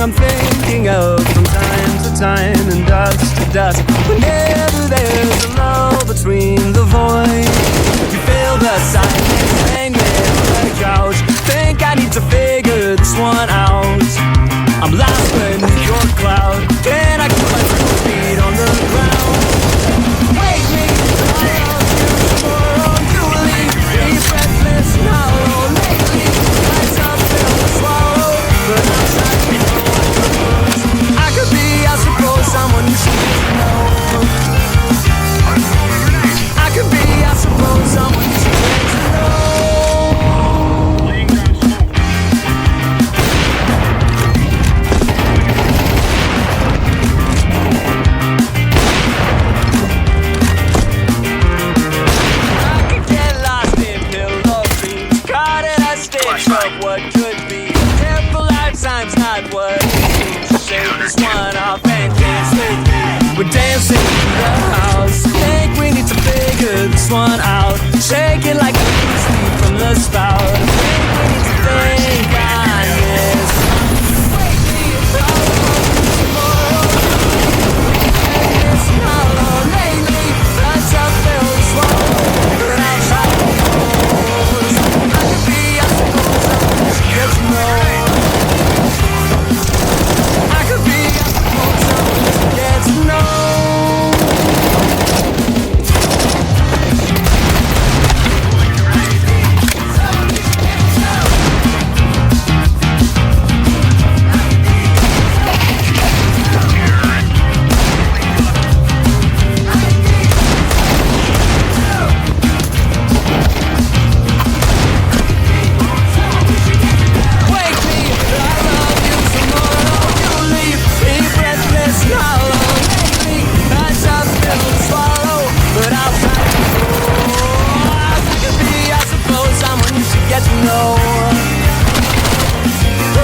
I'm thinking of from time to time and dusk to dusk. Whenever there's a lull between the void, you feel the silence hanging on the couch. Think I need to figure this one out. I'm lost beneath your cloud, and I keep my 2 feet on the ground. Wake me, I love you tomorrow. You leave me breathless and hollow. Lately, nights I've filled to swallow, but I'm trying to close. I could be, I suppose, someone you should get to know. I could be, I suppose, someone you should get to know. What could be careful lifetime's not what it seems. To shake this one off and dance with me. We're dancing in the house. Think we need to figure this one out. Shake it like a sleep from the spout. Think we need to think on this. Wake me up, I love you tomorrow. It's not long lately. That's how I feel to swallow, but I'll try to close. I could be, I suppose, get to know.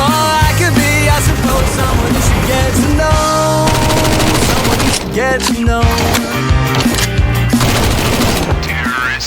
I could be, I suppose, someone to get to know. Get to know.